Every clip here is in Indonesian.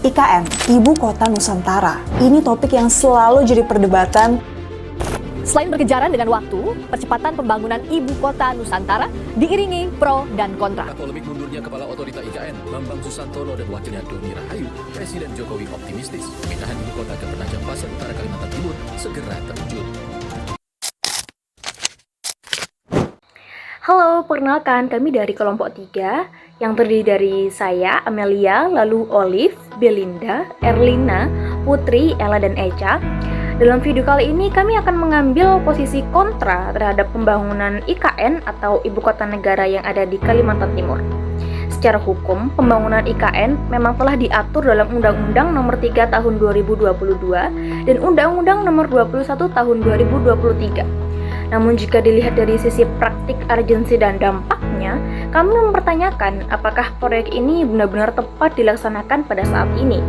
IKN, Ibu Kota Nusantara. Ini topik yang selalu jadi perdebatan. Selain berkejaran dengan waktu, percepatan pembangunan Ibu Kota Nusantara diiringi pro dan kontra. Polemik mundurnya Kepala Otorita IKN, Bambang Susantono dan wakilnya Doni Rahayu, Presiden Jokowi optimistis pemindahan Ibu Kota ke Penajam Pasir Utara Kalimantan Timur segera terwujud. Halo, perkenalkan kami dari kelompok 3 yang terdiri dari saya, Amelia, lalu Olive, Belinda, Erlina, Putri, Ella, dan Echa. Dalam video kali ini kami akan mengambil posisi kontra terhadap pembangunan IKN atau Ibu Kota Negara yang ada di Kalimantan Timur. Secara hukum, pembangunan IKN memang telah diatur dalam Undang-Undang Nomor 3 Tahun 2022 dan Undang-Undang Nomor 21 Tahun 2023. Namun jika dilihat dari sisi praktik, urgensi, dan dampaknya, kami mempertanyakan apakah proyek ini benar-benar tepat dilaksanakan pada saat ini.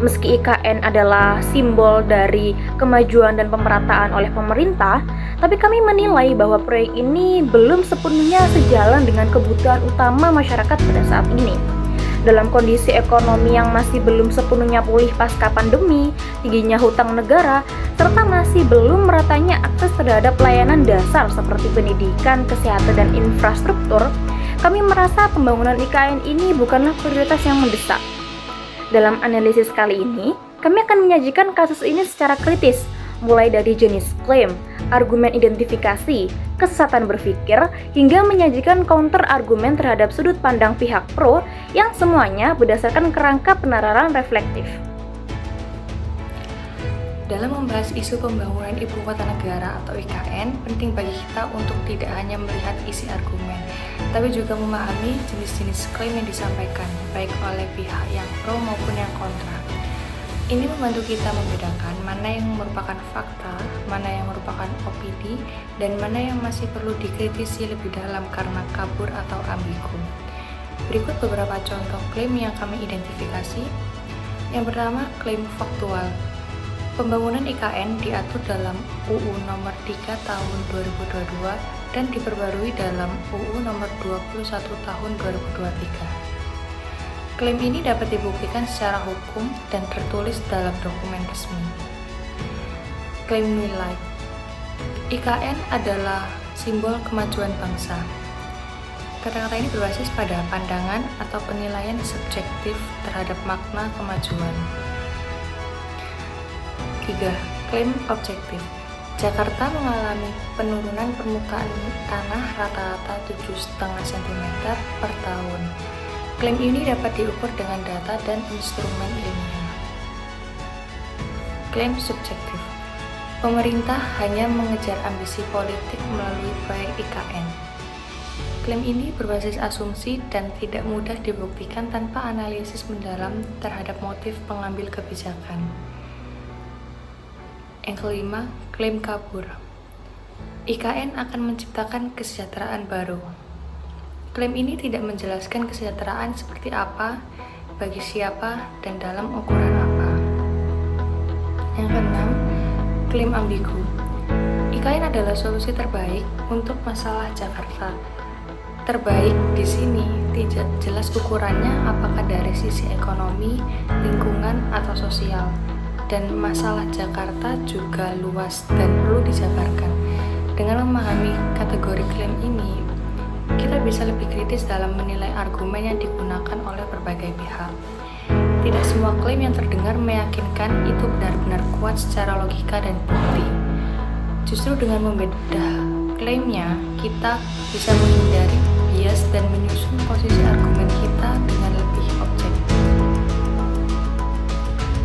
Meski IKN adalah simbol dari kemajuan dan pemerataan oleh pemerintah, tapi kami menilai bahwa proyek ini belum sepenuhnya sejalan dengan kebutuhan utama masyarakat pada saat ini. Dalam kondisi ekonomi yang masih belum sepenuhnya pulih pasca pandemi, tingginya hutang negara, serta masih belum meratanya akses terhadap layanan dasar seperti pendidikan, kesehatan, dan infrastruktur, kami merasa pembangunan IKN ini bukanlah prioritas yang mendesak. Dalam analisis kali ini, kami akan menyajikan kasus ini secara kritis, mulai dari jenis klaim, argumen identifikasi, kesesatan berpikir, hingga menyajikan counter argumen terhadap sudut pandang pihak pro yang semuanya berdasarkan kerangka penararan reflektif. Dalam membahas isu pembangunan Ibu Kota Negara atau IKN, penting bagi kita untuk tidak hanya melihat isi argumen, tapi juga memahami jenis-jenis klaim yang disampaikan, baik oleh pihak yang pro maupun yang kontra. Ini membantu kita membedakan mana yang merupakan fakta, mana yang merupakan opini, dan mana yang masih perlu dikritisi lebih dalam karena kabur atau ambigu. Berikut beberapa contoh klaim yang kami identifikasi. Yang pertama, klaim faktual. Pembangunan IKN diatur dalam UU Nomor 3 Tahun 2022 dan diperbarui dalam UU Nomor 21 Tahun 2023. Klaim ini dapat dibuktikan secara hukum dan tertulis dalam dokumen resmi. Klaim nilai. IKN adalah simbol kemajuan bangsa. Kata-kata ini berbasis pada pandangan atau penilaian subjektif terhadap makna kemajuan. 3. Klaim objektif. Jakarta mengalami penurunan permukaan tanah rata-rata 7,5 cm per tahun. Klaim ini dapat diukur dengan data dan instrumen ilmiah. Klaim subjektif. Pemerintah hanya mengejar ambisi politik melalui proyek IKN. Klaim ini berbasis asumsi dan tidak mudah dibuktikan tanpa analisis mendalam terhadap motif pengambil kebijakan. Yang kelima, klaim kabur. IKN akan menciptakan kesejahteraan baru. Klaim ini tidak menjelaskan kesejahteraan seperti apa, bagi siapa, dan dalam ukuran apa. Yang keenam, klaim ambigu. IKN adalah solusi terbaik untuk masalah Jakarta. Terbaik di sini tidak jelas ukurannya apakah dari sisi ekonomi, lingkungan, atau sosial. Dan masalah Jakarta juga luas dan perlu dijabarkan. Dengan memahami kategori klaim ini, kita bisa lebih kritis dalam menilai argumen yang digunakan oleh berbagai pihak. Tidak semua klaim yang terdengar meyakinkan itu benar-benar kuat secara logika dan bukti. Justru dengan membedah klaimnya, kita bisa menghindari bias dan menyusun posisi argumen kita dengan lebih objektif.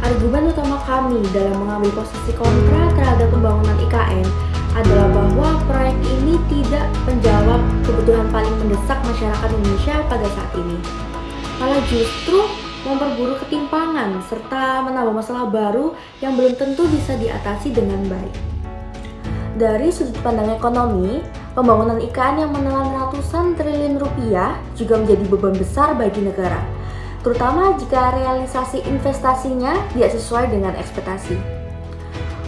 Argumen utama kami dalam mengambil posisi kontra terhadap pembangunan IKN adalah bahwa proyek ini tidak menjawab kebutuhan paling mendesak masyarakat Indonesia pada saat ini. Malah justru memperburuk ketimpangan serta menambah masalah baru yang belum tentu bisa diatasi dengan baik. Dari sudut pandang ekonomi, pembangunan IKN yang menelan ratusan triliun rupiah juga menjadi beban besar bagi negara, terutama jika realisasi investasinya tidak sesuai dengan ekspektasi.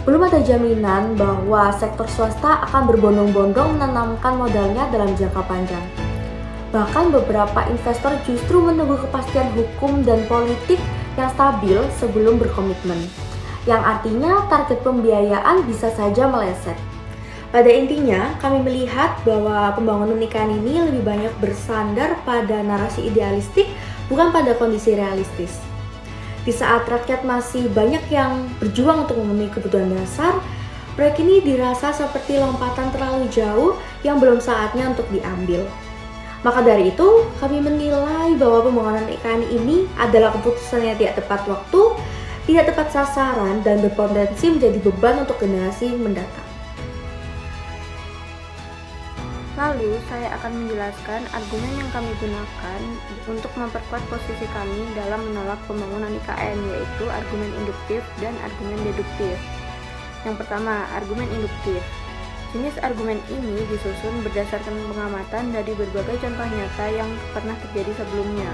Belum ada jaminan bahwa sektor swasta akan berbondong-bondong menanamkan modalnya dalam jangka panjang. Bahkan beberapa investor justru menunggu kepastian hukum dan politik yang stabil sebelum berkomitmen, yang artinya target pembiayaan bisa saja meleset. Pada intinya, kami melihat bahwa pembangunan IKN ini lebih banyak bersandar pada narasi idealistik, bukan pada kondisi realistis. Di saat rakyat masih banyak yang berjuang untuk memenuhi kebutuhan dasar, proyek ini dirasa seperti lompatan terlalu jauh yang belum saatnya untuk diambil. Maka dari itu, kami menilai bahwa pembangunan IKN ini adalah keputusan yang tidak tepat waktu, tidak tepat sasaran, dan berpotensi menjadi beban untuk generasi mendatang. Lalu, saya akan menjelaskan argumen yang kami gunakan untuk memperkuat posisi kami dalam menolak pembangunan IKN, yaitu argumen induktif dan argumen deduktif. Yang pertama, argumen induktif. Jenis argumen ini disusun berdasarkan pengamatan dari berbagai contoh nyata yang pernah terjadi sebelumnya.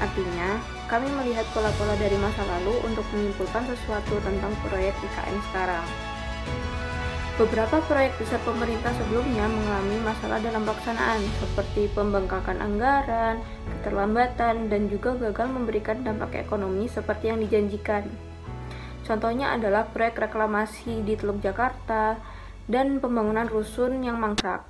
Artinya, kami melihat pola-pola dari masa lalu untuk menyimpulkan sesuatu tentang proyek IKN sekarang. Beberapa proyek besar pemerintah sebelumnya mengalami masalah dalam pelaksanaan, seperti pembengkakan anggaran, keterlambatan, dan juga gagal memberikan dampak ekonomi seperti yang dijanjikan. Contohnya adalah proyek reklamasi di Teluk Jakarta dan pembangunan rusun yang mangkrak.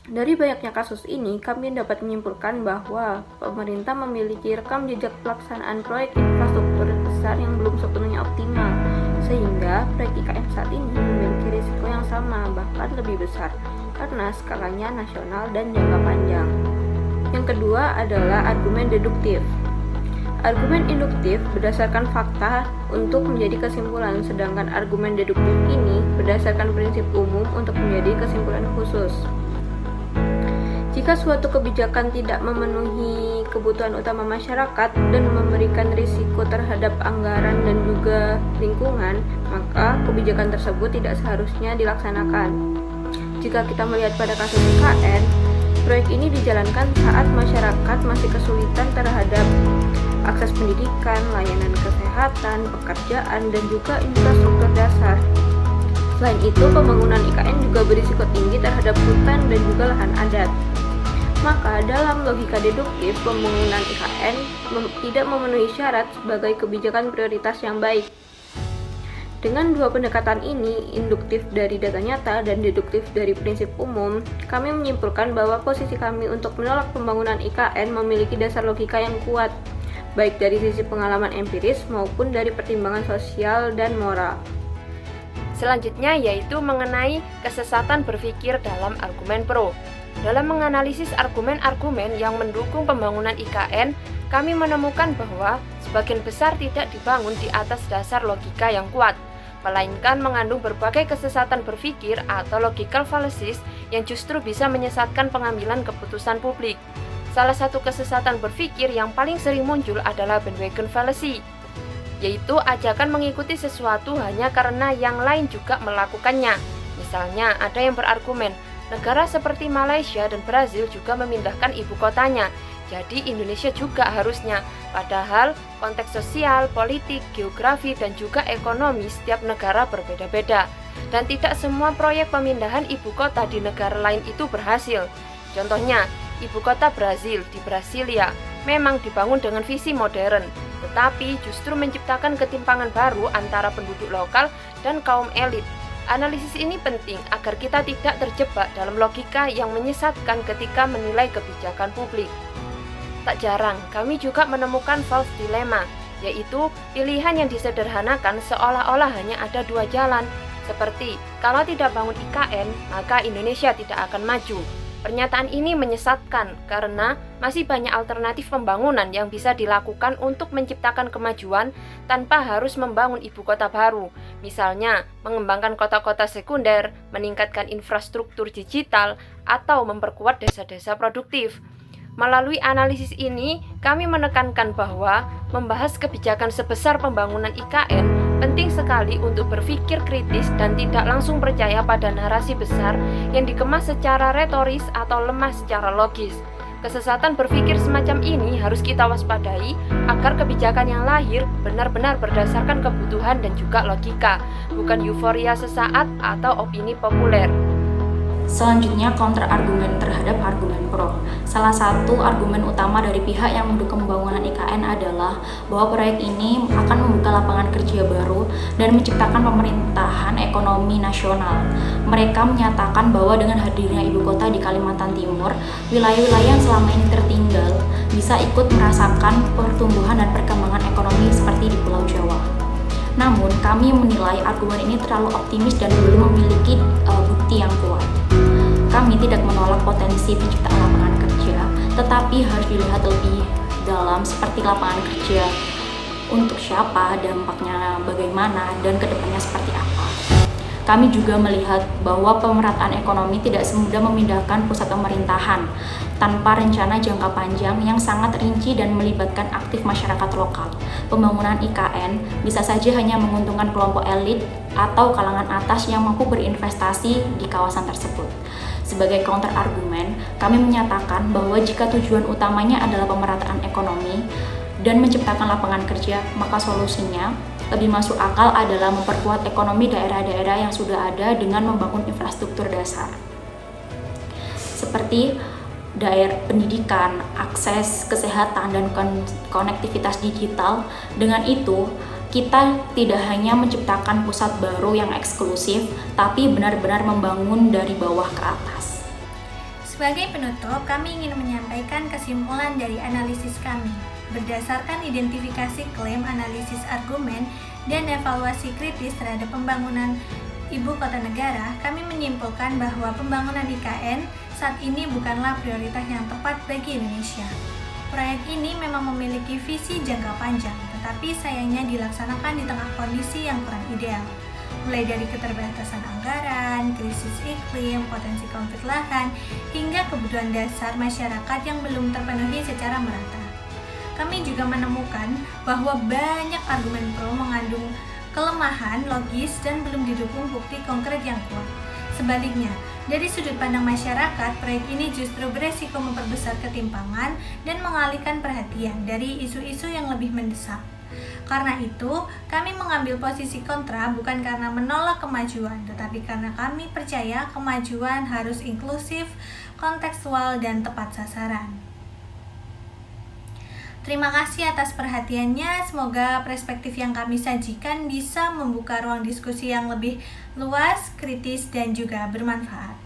Dari banyaknya kasus ini, kami dapat menyimpulkan bahwa pemerintah memiliki rekam jejak pelaksanaan proyek infrastruktur besar yang belum sepenuhnya optimal, sehingga proyek IKN saat ini memiliki risiko yang sama, bahkan lebih besar, karena skalanya nasional dan jangka panjang. Yang kedua adalah argumen deduktif. Argumen induktif berdasarkan fakta untuk menjadi kesimpulan, sedangkan argumen deduktif ini berdasarkan prinsip umum untuk menjadi kesimpulan khusus. Jika suatu kebijakan tidak memenuhi kebutuhan utama masyarakat dan memberikan risiko terhadap anggaran dan juga lingkungan, maka kebijakan tersebut tidak seharusnya dilaksanakan. Jika kita melihat pada kasus IKN, proyek ini dijalankan saat masyarakat masih kesulitan terhadap akses pendidikan, layanan kesehatan, pekerjaan, dan juga infrastruktur dasar. Selain itu, pembangunan IKN juga berisiko tinggi terhadap hutan dan juga lahan adat. Maka dalam logika deduktif, pembangunan IKN tidak memenuhi syarat sebagai kebijakan prioritas yang baik. Dengan dua pendekatan ini, induktif dari data nyata dan deduktif dari prinsip umum, kami menyimpulkan bahwa posisi kami untuk menolak pembangunan IKN memiliki dasar logika yang kuat, baik dari sisi pengalaman empiris maupun dari pertimbangan sosial dan moral. Selanjutnya yaitu mengenai kesesatan berpikir dalam argumen pro. Dalam menganalisis argumen-argumen yang mendukung pembangunan IKN, kami menemukan bahwa sebagian besar tidak dibangun di atas dasar logika yang kuat, melainkan mengandung berbagai kesesatan berpikir atau logical fallacies yang justru bisa menyesatkan pengambilan keputusan publik. Salah satu kesesatan berpikir yang paling sering muncul adalah bandwagon fallacy, yaitu ajakan mengikuti sesuatu hanya karena yang lain juga melakukannya. Misalnya, ada yang berargumen, negara seperti Malaysia dan Brazil juga memindahkan ibu kotanya, jadi Indonesia juga harusnya. Padahal konteks sosial, politik, geografi, dan juga ekonomi setiap negara berbeda-beda. Dan tidak semua proyek pemindahan ibu kota di negara lain itu berhasil. Contohnya, ibu kota Brazil di Brasilia memang dibangun dengan visi modern, tetapi justru menciptakan ketimpangan baru antara penduduk lokal dan kaum elit. Analisis ini penting agar kita tidak terjebak dalam logika yang menyesatkan ketika menilai kebijakan publik. Tak jarang, kami juga menemukan false dilemma, yaitu pilihan yang disederhanakan seolah-olah hanya ada dua jalan, seperti kalau tidak bangun IKN, maka Indonesia tidak akan maju. Pernyataan ini menyesatkan karena masih banyak alternatif pembangunan yang bisa dilakukan untuk menciptakan kemajuan tanpa harus membangun ibu kota baru. Misalnya, mengembangkan kota-kota sekunder, meningkatkan infrastruktur digital, atau memperkuat desa-desa produktif. Melalui analisis ini, kami menekankan bahwa membahas kebijakan sebesar pembangunan IKN penting sekali untuk berpikir kritis dan tidak langsung percaya pada narasi besar yang dikemas secara retoris atau lemah secara logis. Kesesatan berpikir semacam ini harus kita waspadai agar kebijakan yang lahir benar-benar berdasarkan kebutuhan dan juga logika, bukan euforia sesaat atau opini populer. Selanjutnya, counter argumen terhadap argumen pro. Salah satu argumen utama dari pihak yang mendukung pembangunan IKN adalah bahwa proyek ini akan membuka lapangan kerja baru dan menciptakan pemerintahan ekonomi nasional. Mereka menyatakan bahwa dengan hadirnya ibu kota di Kalimantan Timur, wilayah-wilayah yang selama ini tertinggal bisa ikut merasakan pertumbuhan dan perkembangan ekonomi seperti di Pulau Jawa. Namun, kami menilai argumen ini terlalu optimis dan belum memiliki bukti yang kuat. Kami tidak menolak potensi penciptaan lapangan kerja, tetapi harus dilihat lebih dalam seperti lapangan kerja untuk siapa, dampaknya bagaimana, dan kedepannya seperti apa. Kami juga melihat bahwa pemerataan ekonomi tidak semudah memindahkan pusat pemerintahan tanpa rencana jangka panjang yang sangat rinci dan melibatkan aktif masyarakat lokal. Pembangunan IKN bisa saja hanya menguntungkan kelompok elit atau kalangan atas yang mampu berinvestasi di kawasan tersebut. Sebagai counter argumen, kami menyatakan bahwa jika tujuan utamanya adalah pemerataan ekonomi dan menciptakan lapangan kerja, maka solusinya lebih masuk akal adalah memperkuat ekonomi daerah-daerah yang sudah ada dengan membangun infrastruktur dasar seperti daerah pendidikan, akses kesehatan, dan konektivitas digital. Dengan itu, kita tidak hanya menciptakan pusat baru yang eksklusif, tapi benar-benar membangun dari bawah ke atas. Sebagai penutup, kami ingin menyampaikan kesimpulan dari analisis kami. Berdasarkan identifikasi klaim, analisis argumen, dan evaluasi kritis terhadap pembangunan ibu kota negara, kami menyimpulkan bahwa pembangunan IKN saat ini bukanlah prioritas yang tepat bagi Indonesia. Proyek ini memang memiliki visi jangka panjang, tetapi sayangnya dilaksanakan di tengah kondisi yang kurang ideal. Mulai dari keterbatasan anggaran, krisis iklim, potensi konflik lahan, hingga kebutuhan dasar masyarakat yang belum terpenuhi secara merata. Kami juga menemukan bahwa banyak argumen pro mengandung kelemahan logis dan belum didukung bukti konkret yang kuat. Sebaliknya, dari sudut pandang masyarakat, proyek ini justru beresiko memperbesar ketimpangan dan mengalihkan perhatian dari isu-isu yang lebih mendesak. Karena itu, kami mengambil posisi kontra bukan karena menolak kemajuan, tetapi karena kami percaya kemajuan harus inklusif, kontekstual, dan tepat sasaran. Terima kasih atas perhatiannya. Semoga perspektif yang kami sajikan bisa membuka ruang diskusi yang lebih luas, kritis, dan juga bermanfaat.